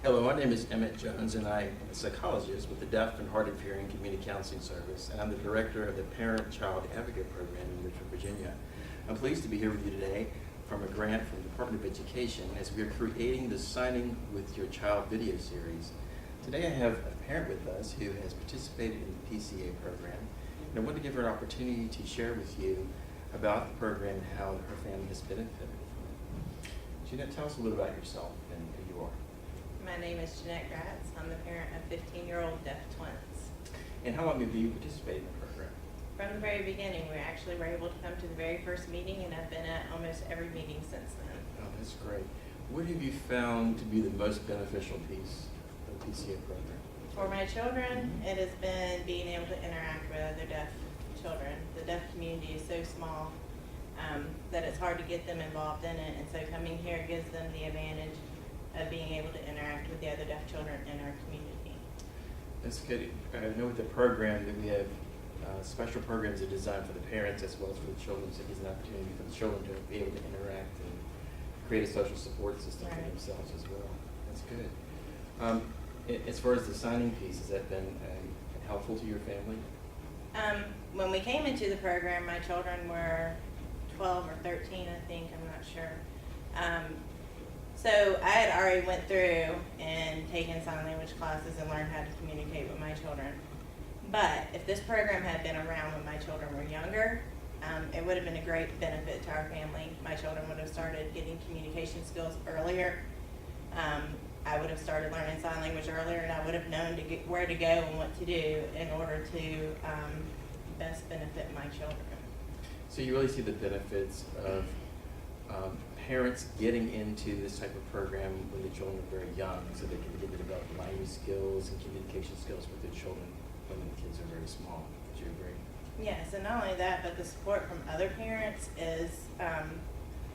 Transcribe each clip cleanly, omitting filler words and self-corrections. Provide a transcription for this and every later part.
Hello, my name is Emmett Jones, and I am a psychologist with the Deaf and Hard of Hearing Community Counseling Service, and I'm the director of the Parent-Child Advocate Program in Richmond, Virginia. I'm pleased to be here with you today from a grant from the Department of Education as we are creating the Signing with Your Child video series. Today I have a parent with us who has participated in the PCA program, and I want to give her an opportunity to share with you about the program and how her family has benefited from it. Jeanette, tell us a little about yourself and who you are. My name is Jeanette Gratz. I'm the parent of 15-year-old deaf twins. And how long have you participated in the program? From the very beginning, we actually were able to come to the very first meeting, and I've been at almost every meeting since then. Oh, that's great. What have you found to be the most beneficial piece of the PCA program? For my children, it has been being able to interact with other deaf children. The deaf community is so small that it's hard to get them involved in it, and so coming here gives them the advantage of being able to interact with the other deaf children in our community. That's good. I know with the program that we have special programs that are designed for the parents as well as for the children, so it gives an opportunity for the children to be able to interact and create a social support system for themselves as well. That's good. As far as the signing piece, has that been helpful to your family? When we came into the program, my children were 12 or 13, I think, I'm not sure. So I had already went through and taken sign language classes and learned how to communicate with my children. But if this program had been around when my children were younger, it would have been a great benefit to our family. My children would have started getting communication skills earlier. I would have started learning sign language earlier, and I would have known where to go and what to do in order to best benefit my children. So you really see the benefits of parents getting into this type of program when the children are very young, so they can begin to develop language skills and communication skills with their children when the kids are very small. Would you agree? Yes, and not only that, but the support from other parents is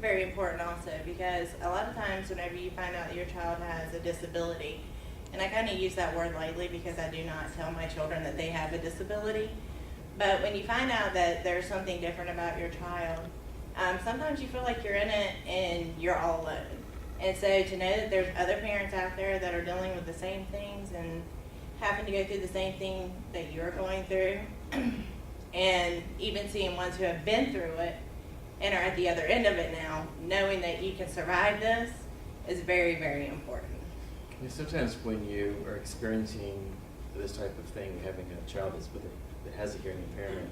very important also, because a lot of times whenever you find out that your child has a disability, and I kind of use that word lightly because I do not tell my children that they have a disability, but when you find out that there's something different about your child, sometimes you feel like you're in it and you're all alone. And so to know that there's other parents out there that are dealing with the same things and having to go through the same thing that you're going through, and even seeing ones who have been through it and are at the other end of it now, knowing that you can survive this is very, very important. And sometimes when you are experiencing this type of thing, having a child that has a hearing impairment,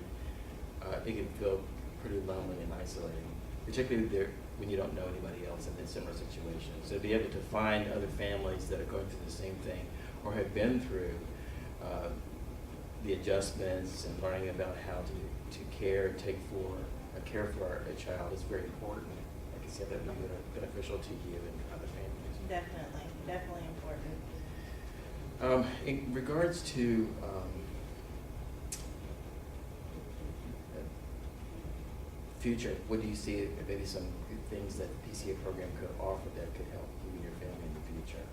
it can feel pretty lonely and isolating, particularly when you don't know anybody else in a similar situation. So to be able to find other families that are going through the same thing or have been through the adjustments and learning about how to care for a child is very important. I can see how that would be beneficial to you and other families. Definitely important. In regards to future, what do you see maybe some good things that the PCA program could offer that could help you and your family in the future?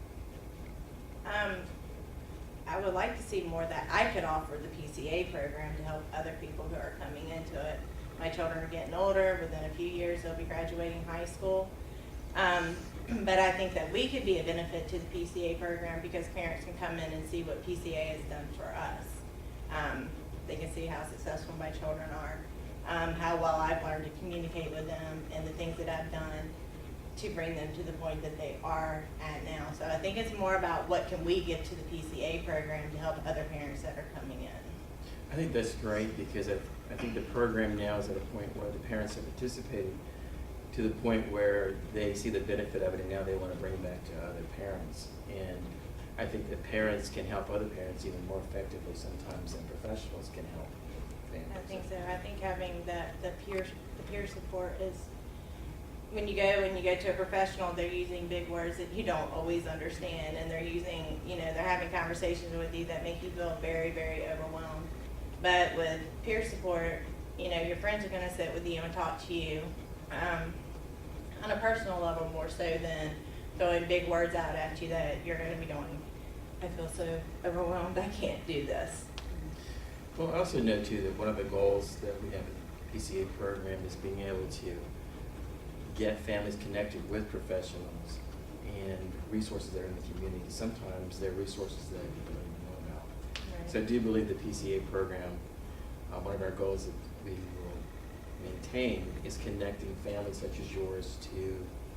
I would like to see more that I could offer the PCA program to help other people who are coming into it. My children are getting older. Within a few years, they'll be graduating high school. But I think that we could be a benefit to the PCA program because parents can come in and see what PCA has done for us. They can see how successful my children are, how well I've learned to communicate with them, and the things that I've done to bring them to the point that they are at now. So I think it's more about what can we give to the PCA program to help other parents that are coming in. I think that's great because I think the program now is at a point where the parents have participated to the point where they see the benefit of it and now they want to bring it back to other parents. And I think that parents can help other parents even more effectively sometimes than professionals can help families. I think so. I think having the peer support is, when you go to a professional, they're using big words that you don't always understand, and they're using, they're having conversations with you that make you feel very, very overwhelmed. But with peer support, your friends are going to sit with you and talk to you on a personal level more so than throwing big words out at you that you're going to be going, I feel so overwhelmed, I can't do this. Well, I also know too that one of the goals that we have in the PCA program is being able to get families connected with professionals and resources that are in the community. Sometimes there are resources that you don't even know about. Right. So I do believe the PCA program, one of our goals that we will maintain is connecting families such as yours to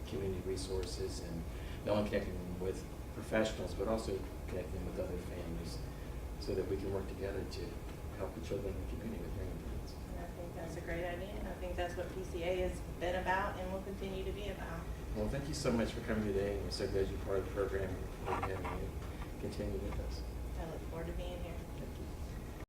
community resources, and not only connecting them with professionals, but also connecting them with other families so that we can work together to help the children in the community with hearing needs. And I think that's a great idea, and I think that's what PCA has been about and will continue to be about. Well, thank you so much for coming today, and we're so glad you're part of the program and having you continue with us. I look forward to being here.